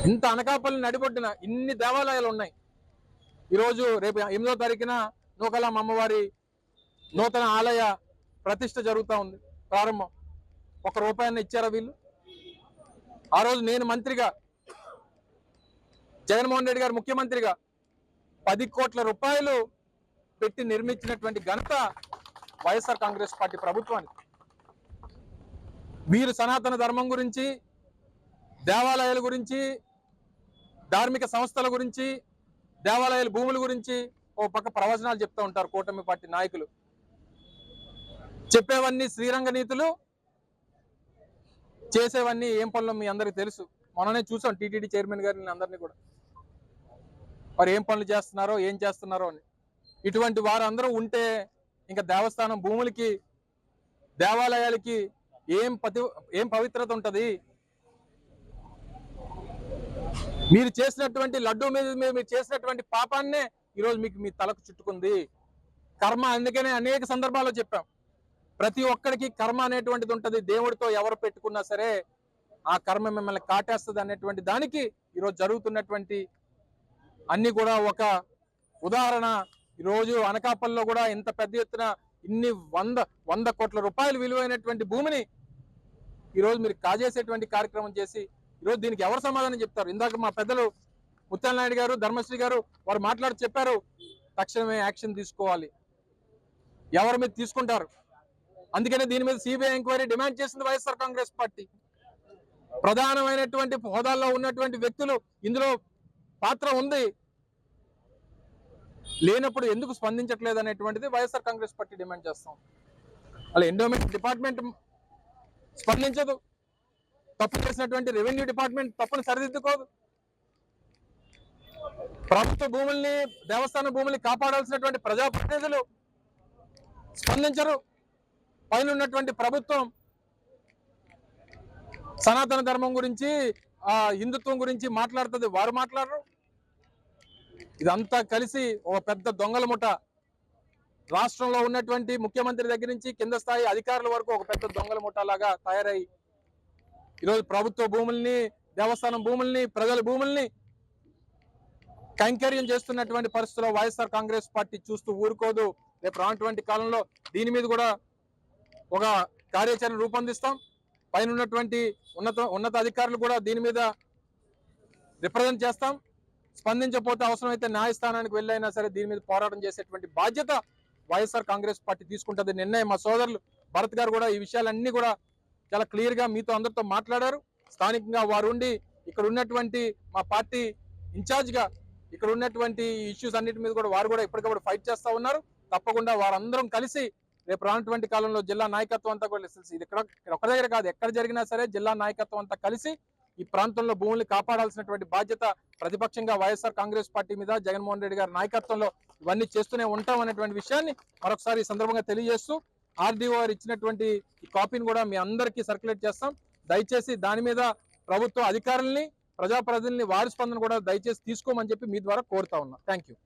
ఇంత అనకాపల్లి నడిబొడ్డున ఇన్ని దేవాలయాలు ఉన్నాయి. ఈరోజు రేపు 8వ తారీఖున నూకలమ్మ అమ్మవారి నూతన ఆలయ ప్రతిష్ఠ జరుగుతూ ఉంది, ప్రారంభం. ₹1 ఇచ్చారా వీళ్ళు? ఆ రోజు నేను మంత్రిగా, జగన్మోహన్ రెడ్డి గారు ముఖ్యమంత్రిగా 10 కోట్ల రూపాయలు పెట్టి నిర్మించినటువంటి ఘనత వైఎస్ఆర్ కాంగ్రెస్ పార్టీ ప్రభుత్వానికి. వీరు సనాతన ధర్మం గురించి, దేవాలయాల గురించి, ధార్మిక సంస్థల గురించి, దేవాలయాల భూముల గురించి ఓ పక్క ప్రవచనాలు చెప్తూ ఉంటారు కూటమి పార్టీ నాయకులు. చెప్పేవన్నీ శ్రీరంగ నీతులు, చేసేవన్నీ ఏం పనులు మీ అందరికీ తెలుసు. మొన్ననే చూసాం టీటీడీ చైర్మన్ గారిని అందరినీ కూడా, వారు ఏం పనులు చేస్తున్నారో ఏం చేస్తున్నారో అని. ఇటువంటి వారందరూ ఉంటే ఇంకా దేవస్థానం భూములకి, దేవాలయాలకి ఏం పవిత్రత ఉంటుంది? మీరు చేసినటువంటి లడ్డూ మీద మీరు చేసినటువంటి పాపాన్నే ఈరోజు మీకు మీ తలకు చుట్టుకుంది కర్మ. అందుకనే అనేక సందర్భాల్లో చెప్పాం, ప్రతి ఒక్కరికి కర్మ అనేటువంటిది ఉంటుంది. దేవుడితో ఎవరు పెట్టుకున్నా సరే ఆ కర్మ మిమ్మల్ని కాటేస్తుంది అనేటువంటి దానికి ఈరోజు జరుగుతున్నటువంటి అన్ని కూడా ఒక ఉదాహరణ. ఈరోజు అనకాపల్లిలో కూడా ఇంత పెద్ద ఎత్తున ఇన్ని 100 కోట్ల రూపాయలు విలువైనటువంటి భూమిని ఈరోజు మీరు కాజేసేటువంటి కార్యక్రమం చేసి ఈరోజు దీనికి ఎవరు సమాధానం చెప్తారు? ఇందాక మా పెద్దలు ముత్యాల నాయుడు గారు, ధర్మశ్రీ గారు వారు మాట్లాడి చెప్పారు, తక్షణమే యాక్షన్ తీసుకోవాలి. ఎవరి మీద తీసుకుంటారు? అందుకనే దీని మీద సిబిఐ ఎంక్వైరీ డిమాండ్ చేసింది వైఎస్ఆర్ కాంగ్రెస్ పార్టీ. ప్రధానమైనటువంటి హోదాల్లో ఉన్నటువంటి వ్యక్తులు ఇందులో పాత్ర ఉంది, లేనప్పుడు ఎందుకు స్పందించట్లేదు అనేటువంటిది వైఎస్ఆర్ కాంగ్రెస్ పార్టీ డిమాండ్ చేస్తాం. అలా ఎండోమెంట్ డిపార్ట్మెంట్ స్పందించదు, తప్పు చేసినటువంటి రెవెన్యూ డిపార్ట్మెంట్ తప్పును సరిదిద్దుకోదు, ప్రభుత్వ భూముల్ని, దేవస్థాన భూముల్ని కాపాడాల్సినటువంటి ప్రజాప్రతినిధులు స్పందించరు. పైన ఉన్నటువంటి ప్రభుత్వం సనాతన ధర్మం గురించి, హిందుత్వం గురించి మాట్లాడుతుంది, వారు మాట్లాడరు. ఇదంతా కలిసి ఒక పెద్ద దొంగల ముఠ. రాష్ట్రంలో ఉన్నటువంటి ముఖ్యమంత్రి దగ్గర నుంచి కింద స్థాయి అధికారుల వరకు ఒక పెద్ద దొంగల ముఠ లాగా తయారై ఈరోజు ప్రభుత్వ భూముల్ని, దేవస్థానం భూముల్ని, ప్రజల భూముల్ని కైంకర్యం చేస్తున్నటువంటి పరిస్థితుల్లో వైఎస్ఆర్ కాంగ్రెస్ పార్టీ చూస్తూ ఊరుకోదు. రేపు రానటువంటి కాలంలో దీని మీద కూడా ఒక కార్యాచరణ రూపొందిస్తాం. పైన ఉన్నటువంటి ఉన్నత అధికారులు కూడా దీని మీద రిప్రజెంట్ చేస్తాం. స్పందించకపోతే అవసరమైతే న్యాయస్థానానికి వెళ్ళైనా సరే దీని మీద పోరాటం చేసేటువంటి బాధ్యత వైఎస్ఆర్ కాంగ్రెస్ పార్టీ తీసుకుంటుంది. నిన్నే మా సోదరులు భరత్ గారు కూడా ఈ విషయాలన్నీ కూడా చాలా క్లియర్ గా మీతో అందరితో మాట్లాడారు. స్థానికంగా వారు ఉండి ఇక్కడ ఉన్నటువంటి మా పార్టీ ఇన్ఛార్జ్ గా ఇక్కడ ఉన్నటువంటి ఇష్యూస్ అన్నిటి మీద కూడా వారు కూడా ఇప్పటికప్పుడు ఫైట్ చేస్తా ఉన్నారు. తప్పకుండా వారందరం కలిసి రేపు రానటువంటి కాలంలో జిల్లా నాయకత్వం అంతా కూడా ఇది ఇక్కడ ఒక దగ్గర కాదు, ఎక్కడ జరిగినా సరే జిల్లా నాయకత్వం అంతా కలిసి ఈ ప్రాంతంలో భూముల్ని కాపాడాల్సినటువంటి బాధ్యత ప్రతిపక్షంగా వైఎస్ఆర్ కాంగ్రెస్ పార్టీ మీద, జగన్మోహన్ రెడ్డి గారి నాయకత్వంలో ఇవన్నీ చేస్తూనే ఉంటాం అనేటువంటి విషయాన్ని మరొకసారి ఈ సందర్భంగా తెలియజేస్తూ ఆర్డీఓ గారు ఇచ్చినటువంటి ఈ కాపీని కూడా మీ అందరికీ సర్క్యులేట్ చేస్తాం. దయచేసి దాని మీద ప్రభుత్వ అధికారుల్ని, ప్రజాప్రతినిధుల్ని వారి స్పందన కూడా దయచేసి తీసుకోమని చెప్పి మీ ద్వారా కోరుతా ఉన్నా. Thank you.